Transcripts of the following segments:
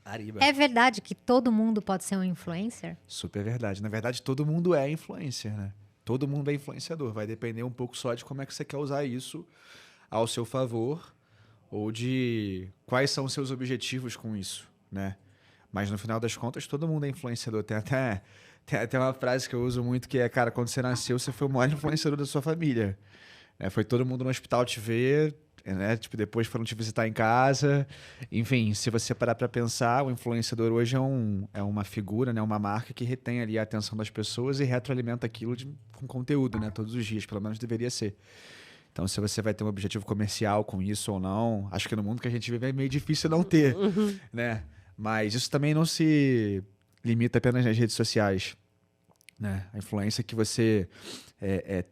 Ariba. É verdade que todo mundo pode ser um influencer? Super verdade. Na verdade, todo mundo é influencer, né? Todo mundo é influenciador. Vai depender um pouco só de como é que você quer usar isso ao seu favor ou de quais são os seus objetivos com isso, né? Mas no final das contas, todo mundo é influenciador. Tem até uma frase que eu uso muito que é, cara, quando você nasceu, você foi o maior influenciador da sua família. Foi todo mundo no hospital te ver, né? Tipo, depois foram te visitar em casa. Enfim, se você parar pra pensar, o influenciador hoje é uma figura, né? Uma marca que retém ali a atenção das pessoas e retroalimenta aquilo com conteúdo, né? Todos os dias, pelo menos deveria ser. Então, se você vai ter um objetivo comercial com isso ou não, acho que no mundo que a gente vive é meio difícil não ter, né? Mas isso também não se limita apenas nas redes sociais, né? A influência que você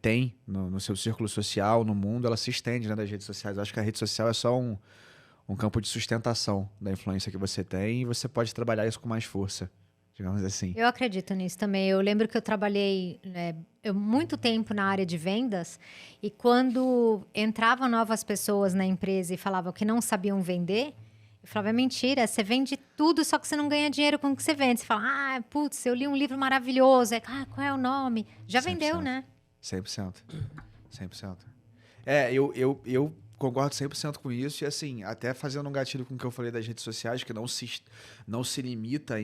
tem no seu círculo social, no mundo, ela se estende, né, das redes sociais. Eu acho que a rede social é só um campo de sustentação da influência que você tem e você pode trabalhar isso com mais força, digamos assim. Eu acredito nisso também. Eu lembro que eu trabalhei muito tempo na área de vendas e quando entravam novas pessoas na empresa e falavam que não sabiam vender, eu falava, é mentira, você vende tudo, só que você não ganha dinheiro com o que você vende. Você fala, putz, eu li um livro maravilhoso. Qual é o nome? Já 100%. vendeu, né? 100%. 100%. Eu concordo 100% com isso. E assim, até fazendo um gatilho com o que eu falei das redes sociais, que não se limita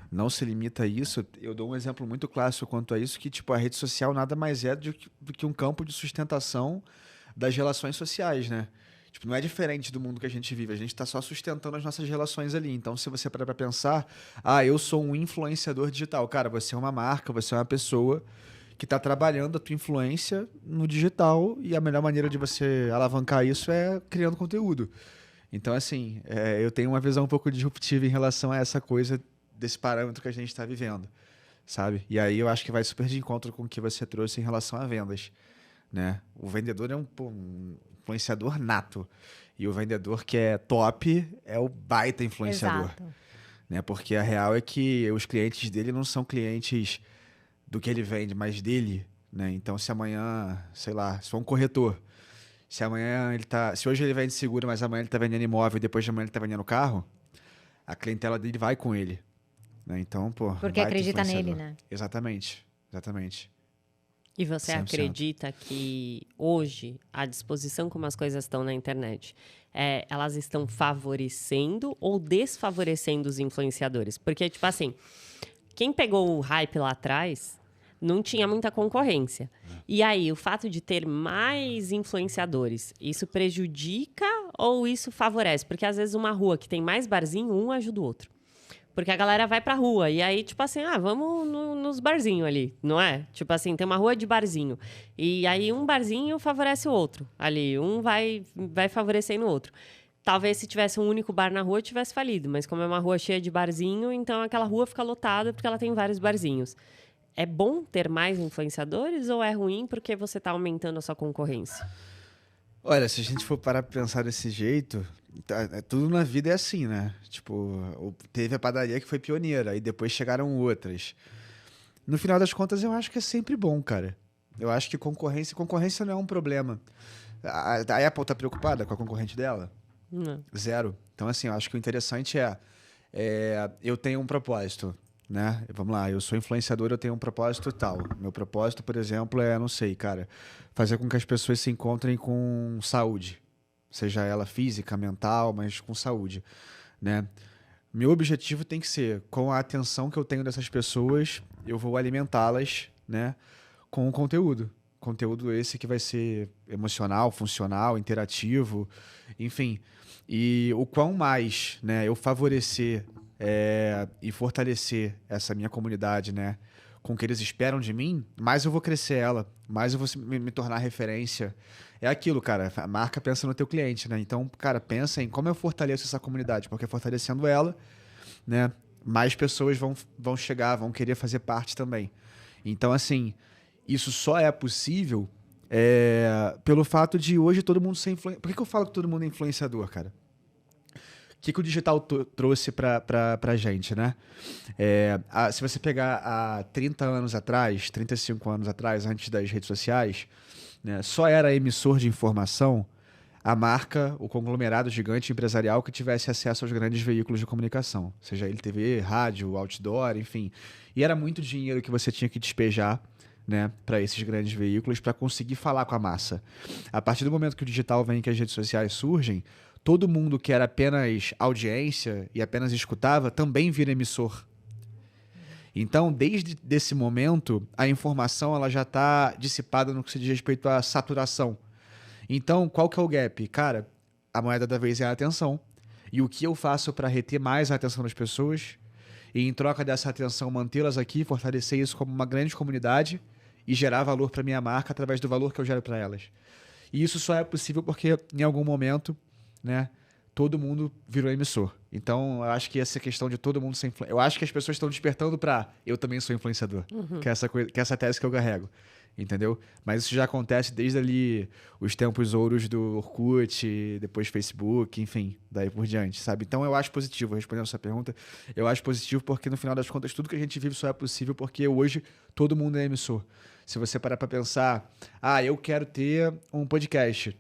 não se limita a isso. Eu dou um exemplo muito clássico quanto a isso, que tipo, a rede social nada mais é do que um campo de sustentação das relações sociais, né? Tipo, não é diferente do mundo que a gente vive. A gente está só sustentando as nossas relações ali. Então, se você parar para pensar, eu sou um influenciador digital. Cara, você é uma marca, você é uma pessoa que está trabalhando a tua influência no digital e a melhor maneira de você alavancar isso é criando conteúdo. Então, assim, eu tenho uma visão um pouco disruptiva em relação a essa coisa desse parâmetro que a gente está vivendo, sabe? E aí eu acho que vai super de encontro com o que você trouxe em relação a vendas, né? O vendedor é um influenciador nato. E o vendedor que é top é o baita influenciador. Exato. Né? Porque a real é que os clientes dele não são clientes do que ele vende, mas dele. Né? Então, se amanhã, sei lá, se for um corretor, se hoje ele vende seguro, mas amanhã ele está vendendo imóvel e depois de amanhã ele está vendendo carro, a clientela dele vai com ele. Né? Então, pô, Porque baita acredita nele, influenciador. né? Exatamente. E você 100%. acredita que hoje, a disposição como as coisas estão na internet, elas estão favorecendo ou desfavorecendo os influenciadores? Porque, tipo assim, quem pegou o hype lá atrás não tinha muita concorrência. E aí, o fato de ter mais influenciadores, isso prejudica ou isso favorece? Porque, às vezes, uma rua que tem mais barzinho, um ajuda o outro. Porque a galera vai pra rua. E aí, tipo assim, vamos nos barzinhos ali, não é? Tipo assim, tem uma rua de barzinho. E aí, um barzinho favorece o outro. Ali, um vai favorecendo o outro. Talvez se tivesse um único bar na rua, tivesse falido. Mas como é uma rua cheia de barzinho, então aquela rua fica lotada porque ela tem vários barzinhos. É bom ter mais influenciadores ou é ruim porque você tá aumentando a sua concorrência? Olha, se a gente for parar pra pensar desse jeito, tudo na vida é assim, né? Tipo, teve a padaria que foi pioneira, aí depois chegaram outras. No final das contas, eu acho que é sempre bom, cara. Eu acho que concorrência não é um problema. A Apple tá preocupada com a concorrente dela? Não. Zero. Então, assim, eu acho que o interessante eu tenho um propósito, né? Vamos lá, eu sou influenciador, eu tenho um propósito tal. Meu propósito, por exemplo, não sei, cara, fazer com que as pessoas se encontrem com saúde. Seja ela física, mental, mas com saúde, né? Meu objetivo tem que ser, com a atenção que eu tenho dessas pessoas, eu vou alimentá-las, né, com o conteúdo. Conteúdo esse que vai ser emocional, funcional, interativo, enfim. E o quão mais, né, eu favorecer e fortalecer essa minha comunidade, né, com o que eles esperam de mim, mais eu vou crescer ela, mais eu vou me tornar referência. É aquilo, cara, a marca pensa no teu cliente, né? Então, cara, pensa em como eu fortaleço essa comunidade, porque fortalecendo ela, né, mais pessoas vão chegar, vão querer fazer parte também. Então, assim, isso só é possível pelo fato de hoje todo mundo ser influenciador. Por que eu falo que todo mundo é influenciador, cara? O que o digital trouxe pra gente, né? Se você pegar há 30 anos atrás, 35 anos atrás, antes das redes sociais, né, só era emissor de informação a marca, o conglomerado gigante empresarial que tivesse acesso aos grandes veículos de comunicação, seja ele TV, rádio, outdoor, enfim. E era muito dinheiro que você tinha que despejar, né, para esses grandes veículos para conseguir falar com a massa. A partir do momento que o digital vem, que as redes sociais surgem, todo mundo que era apenas audiência e apenas escutava também vira emissor. Então, desde esse momento, a informação ela já está dissipada no que se diz respeito à saturação. Então, qual que é o gap? Cara, a moeda da vez é a atenção. E o que eu faço para reter mais a atenção das pessoas e, em troca dessa atenção, mantê-las aqui, fortalecer isso como uma grande comunidade e gerar valor para minha marca através do valor que eu gero para elas. E isso só é possível porque, em algum momento, né, todo mundo virou emissor. Então, eu acho que essa questão de todo mundo ser influenciador... Eu acho que as pessoas estão despertando para eu também sou influenciador. Que é essa tese que eu carrego. Entendeu? Mas isso já acontece desde ali os tempos ouros do Orkut, depois Facebook, enfim, daí por diante, sabe? Então, eu acho positivo, respondendo a sua pergunta, eu acho positivo porque, no final das contas, tudo que a gente vive só é possível porque hoje todo mundo é emissor. Se você parar para pensar, eu quero ter um podcast...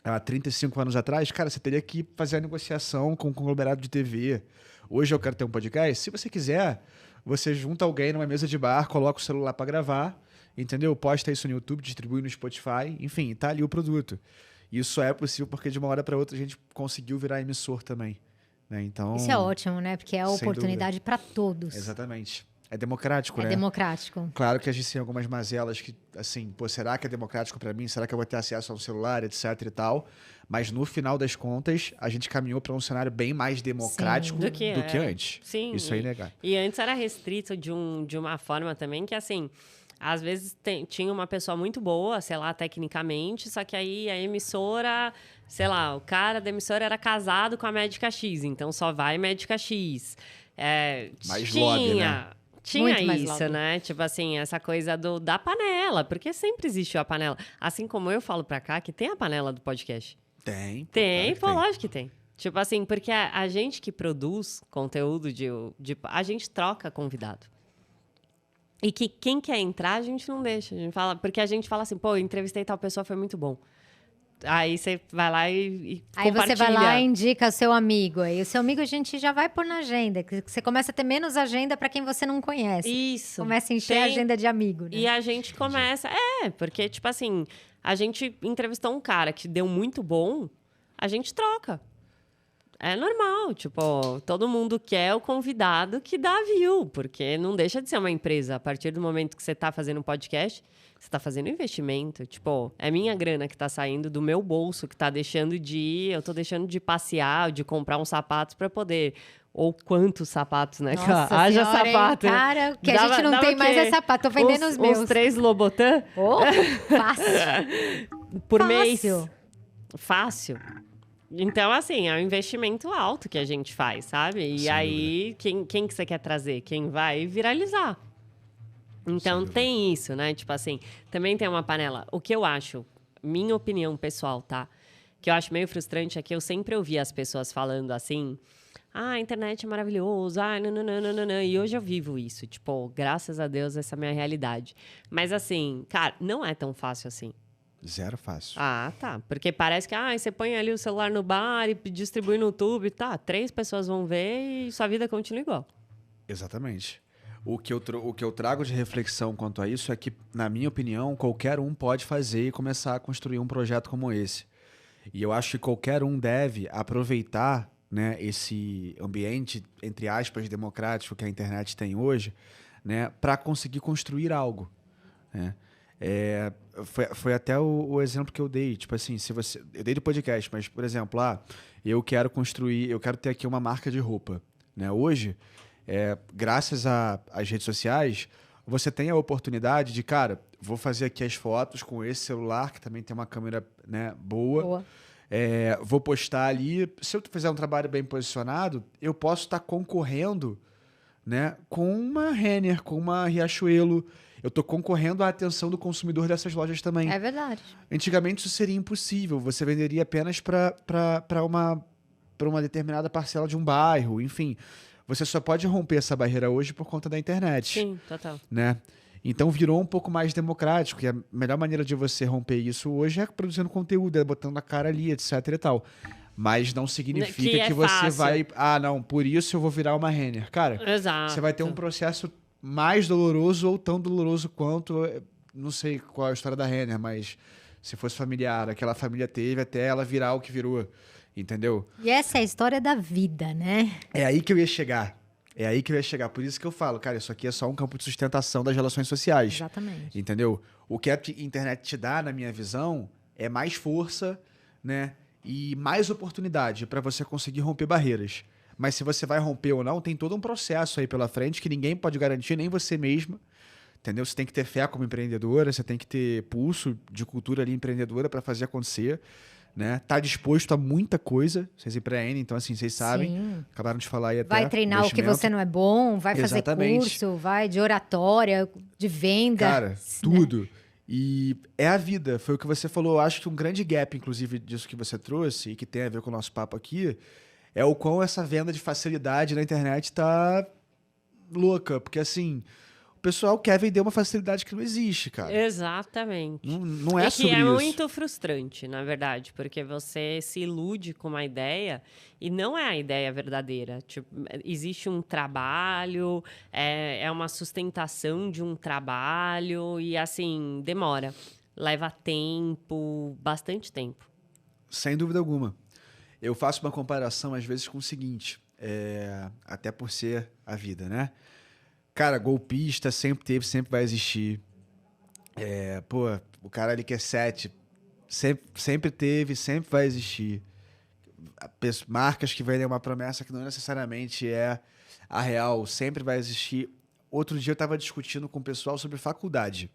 Há 35 anos atrás, cara, você teria que fazer a negociação com um conglomerado de TV. Hoje eu quero ter um podcast. Se você quiser, você junta alguém numa mesa de bar, coloca o celular para gravar, entendeu? Posta isso no YouTube, distribui no Spotify, enfim, tá ali o produto. Isso só é possível porque de uma hora para outra a gente conseguiu virar emissor também. Né? Então, isso é ótimo, né? Porque é a oportunidade para todos. Exatamente. É democrático, né? É democrático. Claro que a gente tem algumas mazelas que, assim, será que é democrático para mim? Será que eu vou ter acesso a um celular, etc e tal? Mas no final das contas, a gente caminhou para um cenário bem mais democrático do que antes. Sim. Isso é inegável. E antes era restrito de uma forma também que, assim, às vezes tinha uma pessoa muito boa, sei lá, tecnicamente, só que aí a emissora, sei lá, o cara da emissora era casado com a médica X, então só vai médica X. Mais lobby, né? Tinha isso, né? Tipo assim, essa coisa da panela, porque sempre existiu a panela. Assim como eu falo pra cá que tem a panela do podcast. Tem, lógico que tem. Tipo assim, porque a gente que produz conteúdo a gente troca convidado. E que quem quer entrar, a gente não deixa. A gente fala, porque a gente fala assim, pô, eu entrevistei tal pessoa, foi muito bom. Aí você vai lá e aí você vai lá e indica o seu amigo. Aí o seu amigo a gente já vai pôr na agenda. Você começa a ter menos agenda para quem você não conhece. Isso. Começa a encher a agenda de amigo, né? E a gente começa... porque, tipo assim, a gente entrevistou um cara que deu muito bom, a gente troca. É normal, tipo, todo mundo quer o convidado que dá view, porque não deixa de ser uma empresa. A partir do momento que você está fazendo um podcast, você está fazendo investimento. Tipo, é minha grana que está saindo do meu bolso, que está deixando de ir, eu estou deixando de passear, de comprar uns sapatos para poder... Ou quantos sapatos, né? Nossa haja senhora, sapato. Cara, o que a gente não tem mais é sapato. Tô vendendo os meus. Uns 3 Lobotan? Fácil. Por mês. Fácil. Então, assim, é um investimento alto que a gente faz, sabe? E aí, quem que você quer trazer? Quem vai viralizar. Então, tem isso, né? Tipo assim, também tem uma panela. O que eu acho, minha opinião pessoal, tá? Que eu acho meio frustrante é que eu sempre ouvi as pessoas falando assim... a internet é maravilhoso, nananana. E hoje eu vivo isso, tipo, graças a Deus, essa é a minha realidade. Mas assim, cara, não é tão fácil assim. Zero fácil. Tá. Porque parece que você põe ali o celular no bar e distribui no YouTube, 3 pessoas vão ver e sua vida continua igual. Exatamente. O que eu trago de reflexão quanto a isso é que, na minha opinião, qualquer um pode fazer e começar a construir um projeto como esse. E eu acho que qualquer um deve aproveitar, né, esse ambiente, entre aspas, democrático que a internet tem hoje, né, para conseguir construir algo. Né? Foi até o exemplo que eu dei. Tipo assim, eu dei do podcast, mas, por exemplo, eu quero ter aqui uma marca de roupa. Né? Hoje, graças às redes sociais, você tem a oportunidade de, cara, vou fazer aqui as fotos com esse celular, que também tem uma câmera, né, boa. Vou postar ali. Se eu fizer um trabalho bem posicionado, eu posso estar concorrendo, né, com uma Renner, com uma Riachuelo. Eu estou concorrendo à atenção do consumidor dessas lojas também. É verdade. Antigamente isso seria impossível. Você venderia apenas para uma determinada parcela de um bairro. Enfim, você só pode romper essa barreira hoje por conta da internet. Sim, total. Né? Então virou um pouco mais democrático, e a melhor maneira de você romper isso hoje é produzindo conteúdo, é botando a cara ali, etc e tal. Mas não significa que você fácil. vai... Ah, não, por isso eu vou virar uma Renner. Cara, Exato. você vai ter um processo mais doloroso ou tão doloroso quanto... Não sei qual é a história da Renner, mas se fosse familiar, aquela família teve até ela virar o que virou. Entendeu? E essa é a história da vida, né? É aí que eu ia chegar. É aí que eu ia chegar. Por isso que eu falo, cara, isso aqui é só um campo de sustentação das relações sociais. Exatamente. Entendeu? O que a internet te dá, na minha visão, é mais força, né? E mais oportunidade para você conseguir romper barreiras. Mas se você vai romper ou não, tem todo um processo aí pela frente que ninguém pode garantir, nem você mesma. Entendeu? Você tem que ter fé como empreendedora, você tem que ter pulso de cultura ali empreendedora para fazer acontecer. Né? Tá disposto a muita coisa. Vocês empreendem, então assim, vocês sabem. Sim. Acabaram de falar aí até. Vai treinar o que você não é bom, vai fazer curso, vai de oratória, de venda. Cara, tudo. E é a vida, foi o que você falou. Eu acho que um grande gap, inclusive, disso que você trouxe, e que tem a ver com o nosso papo aqui, é o quão essa venda de facilidade na internet tá louca. Porque assim, o pessoal quer vender uma facilidade que não existe, cara. Exatamente. Não é sobre que é isso. muito frustrante, na verdade, porque você se ilude com uma ideia e não é a ideia verdadeira. Tipo, existe um trabalho, é uma sustentação de um trabalho e, assim, demora. Leva tempo, bastante tempo. Sem dúvida alguma. Eu faço uma comparação, às vezes, com o seguinte, até por ser a vida, né? Cara, golpista sempre teve, sempre vai existir. O cara ali que é 7, sempre teve, sempre vai existir. Marcas que vendem uma promessa que não necessariamente é a real, sempre vai existir. Outro dia eu estava discutindo com o pessoal sobre faculdade.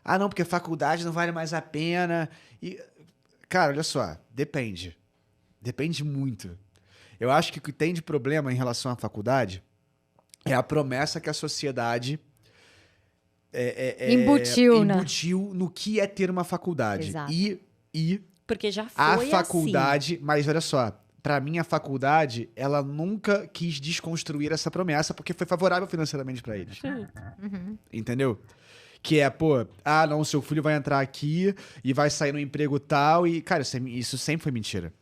Ah, não, porque faculdade não vale mais a pena. E, cara, olha só, depende. Depende muito. Eu acho que o que tem de problema em relação à faculdade é a promessa que a sociedade embutiu no que é ter uma faculdade. Exato. E porque já foi a faculdade, assim. Mas olha só, pra mim a faculdade, ela nunca quis desconstruir essa promessa porque foi favorável financeiramente pra eles. Uhum. Entendeu? Que é, não, seu filho vai entrar aqui e vai sair no emprego tal e, cara, isso sempre foi mentira.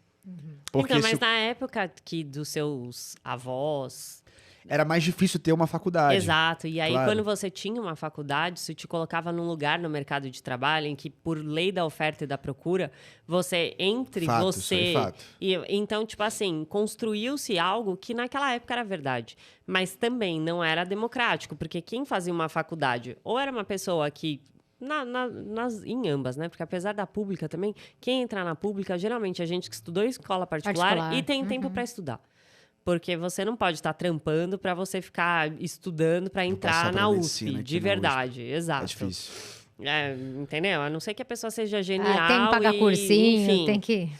Porque Então, mas na época que dos seus avós... era mais difícil ter uma faculdade. Exato. E aí, claro. quando você tinha uma faculdade, isso te colocava num lugar no mercado de trabalho em que, por lei da oferta e da procura, você Fato, isso aí, fato. Então, tipo assim, construiu-se algo que naquela época era verdade. Mas também não era democrático, porque quem fazia uma faculdade ou era uma pessoa que... em ambas, né? Porque apesar da pública também, quem entra na pública, geralmente é gente que estudou em escola particular. E tem tempo para estudar. Porque você não pode estar trampando para você ficar estudando para entrar na USP, de verdade. Exato. É difícil. Entendeu? A não ser que a pessoa seja genial. Tem que pagar cursinho, enfim, tem que...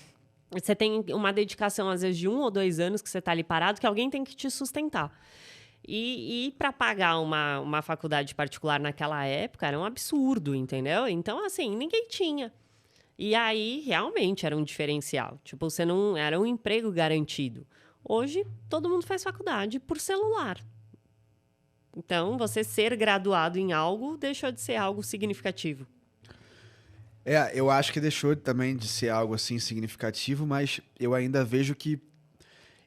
Você tem uma dedicação, às vezes, de 1 ou 2 anos que você está ali parado, que alguém tem que te sustentar. E para pagar uma faculdade particular naquela época era um absurdo, entendeu? Então, assim, ninguém tinha. E aí, realmente, era um diferencial. Tipo, você não era um emprego garantido. Hoje, todo mundo faz faculdade por celular. Então, você ser graduado em algo deixou de ser algo significativo. Eu acho que deixou também de ser algo assim significativo, mas eu ainda vejo que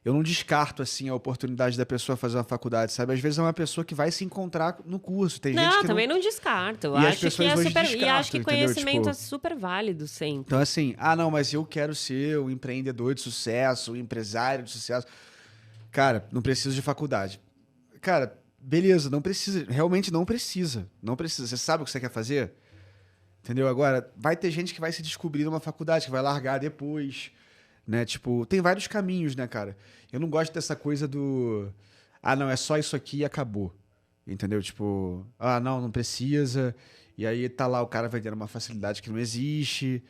eu não descarto assim a oportunidade da pessoa fazer uma faculdade, sabe? Às vezes é uma pessoa que vai se encontrar no curso. Tem gente que também não descarto. E as pessoas hoje super... descartam, E acho que entendeu? conhecimento Tipo... é super válido sempre. Então assim, não, mas eu quero ser um empreendedor de sucesso, um empresário de sucesso. Cara, não preciso de faculdade. Cara, beleza, não precisa. Realmente não precisa. Não precisa. Você sabe o que você quer fazer? Entendeu? Agora, vai ter gente que vai se descobrir numa faculdade, que vai largar depois, né? Tipo, tem vários caminhos, né, cara? Eu não gosto dessa coisa do... não, é só isso aqui e acabou. Entendeu? Tipo, não precisa. E aí tá lá o cara vendendo uma facilidade que não existe,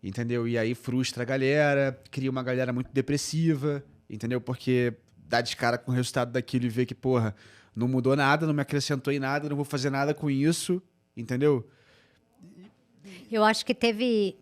entendeu? E aí frustra a galera, cria uma galera muito depressiva, entendeu? Porque dá de cara com o resultado daquilo e vê que, porra, não mudou nada, não me acrescentou em nada, não vou fazer nada com isso, entendeu? Eu acho que teve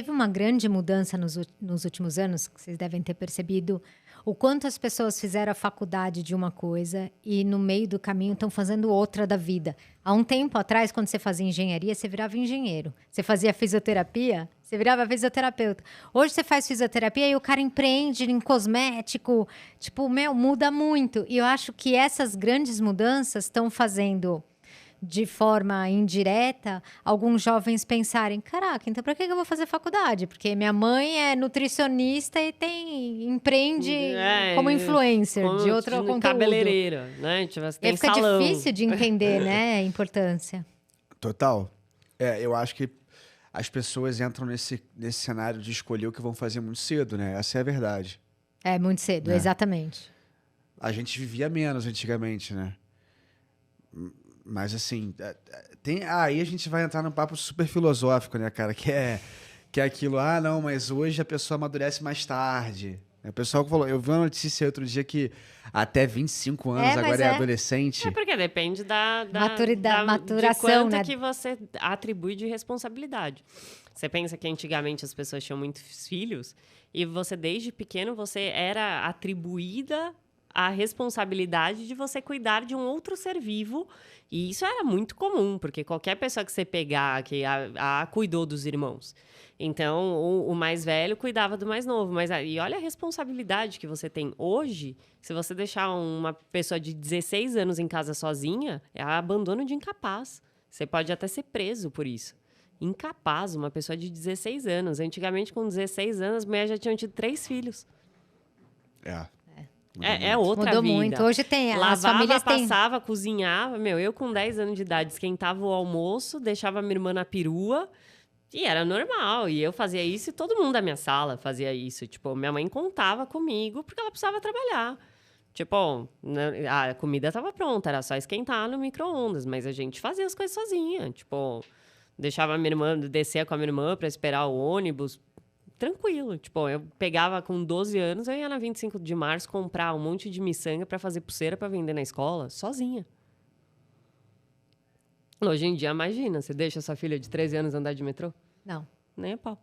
uma grande mudança nos últimos anos, que vocês devem ter percebido. o quanto as pessoas fizeram a faculdade de uma coisa e no meio do caminho estão fazendo outra da vida. Há um tempo atrás, quando você fazia engenharia, você virava engenheiro. Você fazia fisioterapia, você virava fisioterapeuta. Hoje você faz fisioterapia e o cara empreende em cosmético. Tipo, muda muito. E eu acho que essas grandes mudanças estão fazendo, de forma indireta, alguns jovens pensarem, caraca, então para que eu vou fazer faculdade? Porque minha mãe é nutricionista e empreende como influencer de outro conteúdo. Cabeleireira, né? Tipo, você tem fica salão. difícil de entender, né, a importância. Total. Eu acho que as pessoas entram nesse cenário de escolher o que vão fazer muito cedo, né? Essa é a verdade. É, muito cedo, exatamente. A gente vivia menos antigamente, né? Mas assim, aí a gente vai entrar num papo super filosófico, né, cara? Que é aquilo, não, mas hoje a pessoa amadurece mais tarde. O pessoal falou, eu vi uma notícia outro dia que até 25 anos agora é adolescente. É porque depende da maturação, de quanto né? que você atribui de responsabilidade. Você pensa que antigamente as pessoas tinham muitos filhos e você, desde pequeno, você era atribuída a responsabilidade de você cuidar de um outro ser vivo. E isso era muito comum, porque qualquer pessoa que você pegar, que cuidou dos irmãos. Então, o mais velho cuidava do mais novo. E olha a responsabilidade que você tem hoje. Se você deixar uma pessoa de 16 anos em casa sozinha, é abandono de incapaz. Você pode até ser preso por isso. Incapaz, uma pessoa de 16 anos. Antigamente, com 16 anos, as mulheres já tinham tido 3 filhos. É outra Mudou vida. muito. Hoje tem, lavava, as famílias passava, cozinhava. Eu com 10 anos de idade esquentava o almoço, deixava minha irmã na perua e era normal. E eu fazia isso e todo mundo da minha sala fazia isso. Tipo, minha mãe contava comigo porque ela precisava trabalhar. Tipo, a comida estava pronta, era só esquentar no micro-ondas, mas a gente fazia as coisas sozinha. Tipo, deixava a minha irmã, descer com a minha irmã para esperar o ônibus. Tranquilo. Tipo, eu pegava com 12 anos, eu ia na 25 de março comprar um monte de miçanga pra fazer pulseira pra vender na escola, sozinha. Hoje em dia, imagina, você deixa sua filha de 13 anos andar de metrô? Não. Nem a pau.